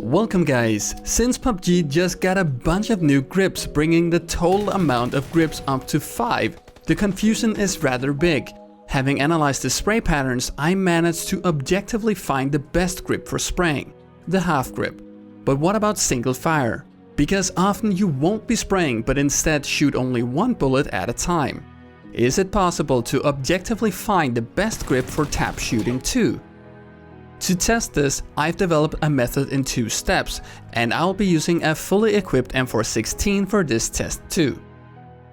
Welcome guys! Since PUBG just got a bunch of new grips, bringing the total amount of grips up to 5, the confusion is rather big. Having analyzed the spray patterns, I managed to objectively find the best grip for spraying, the half grip. But what about single fire? Because often you won't be spraying but instead shoot only one bullet at a time. Is it possible to objectively find the best grip for tap shooting too? To test this, I've developed a method in 2 steps, and I'll be using a fully equipped M416 for this test too.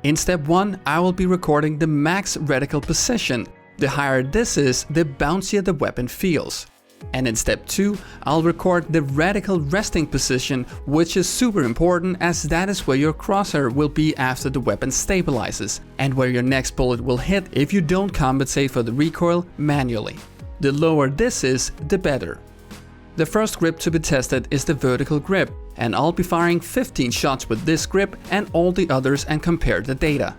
In step 1, I will be recording the max reticle position. The higher this is, the bouncier the weapon feels. And in step 2, I'll record the reticle resting position, which is super important as that is where your crosshair will be after the weapon stabilizes, and where your next bullet will hit if you don't compensate for the recoil manually. The lower this is, the better. The first grip to be tested is the vertical grip, and I'll be firing 15 shots with this grip and all the others and compare the data.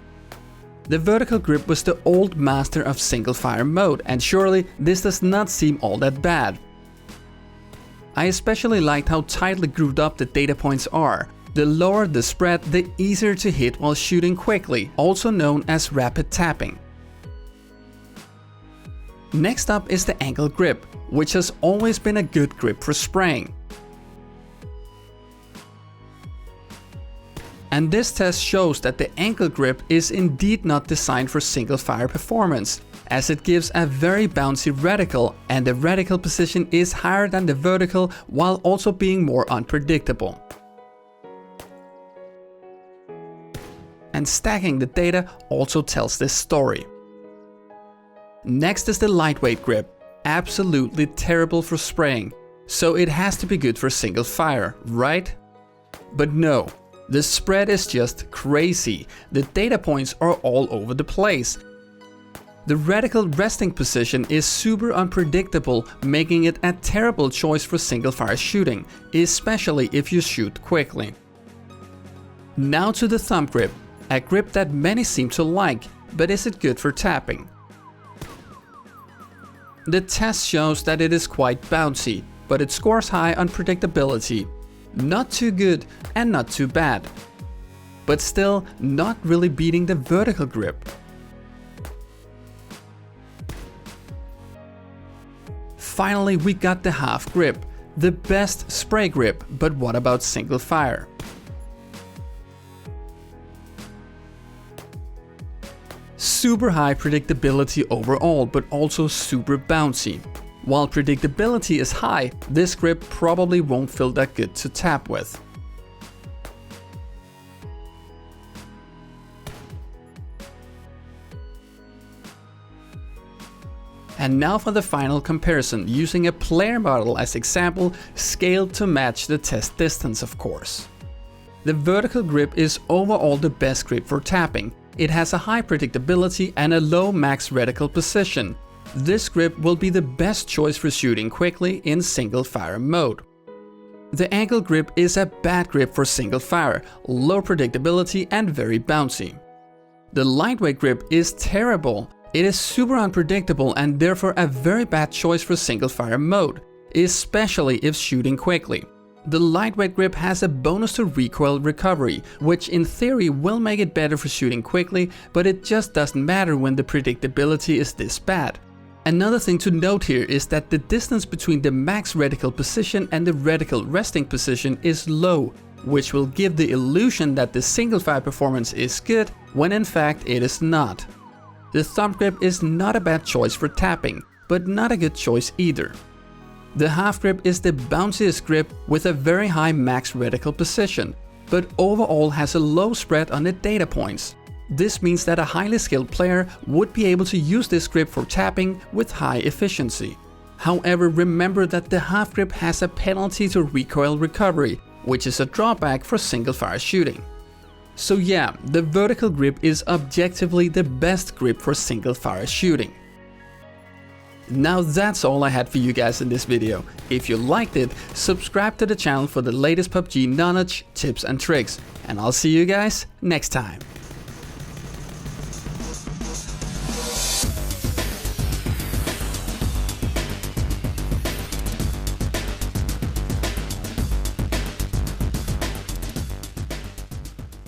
The vertical grip was the old master of single fire mode, and surely this does not seem all that bad. I especially liked how tightly grouped up the data points are. The lower the spread, the easier to hit while shooting quickly, also known as rapid tapping. Next up is the ankle grip, which has always been a good grip for spraying. And this test shows that the ankle grip is indeed not designed for single fire performance, as it gives a very bouncy reticle, and the reticle position is higher than the vertical while also being more unpredictable. And stacking the data also tells this story. Next is the lightweight grip, absolutely terrible for spraying, so it has to be good for single fire, right? But no, the spread is just crazy, the data points are all over the place. The reticle resting position is super unpredictable, making it a terrible choice for single fire shooting, especially if you shoot quickly. Now to the thumb grip, a grip that many seem to like, but is it good for tapping? The test shows that it is quite bouncy, but it scores high on predictability. Not too good and not too bad, but still not really beating the vertical grip. Finally, we got the half grip, the best spray grip, but what about single fire? Super high predictability overall, but also super bouncy. While predictability is high, this grip probably won't feel that good to tap with. And now for the final comparison, using a player model as example, scaled to match the test distance of course. The vertical grip is overall the best grip for tapping. It has a high predictability and a low max reticle position. This grip will be the best choice for shooting quickly in single fire mode. The ankle grip is a bad grip for single fire, low predictability and very bouncy. The lightweight grip is terrible. It is super unpredictable and therefore a very bad choice for single fire mode, especially if shooting quickly. The lightweight grip has a bonus to recoil recovery, which in theory will make it better for shooting quickly, but it just doesn't matter when the predictability is this bad. Another thing to note here is that the distance between the max reticle position and the reticle resting position is low, which will give the illusion that the single fire performance is good, when in fact it is not. The thumb grip is not a bad choice for tapping, but not a good choice either. The half grip is the bounciest grip with a very high max reticle position, but overall has a low spread on the data points. This means that a highly skilled player would be able to use this grip for tapping with high efficiency. However, remember that the half grip has a penalty to recoil recovery, which is a drawback for single fire shooting. So yeah, the vertical grip is objectively the best grip for single fire shooting. Now that's all I had for you guys in this video. If you liked it, subscribe to the channel for the latest PUBG knowledge, tips and tricks, and I'll see you guys next time.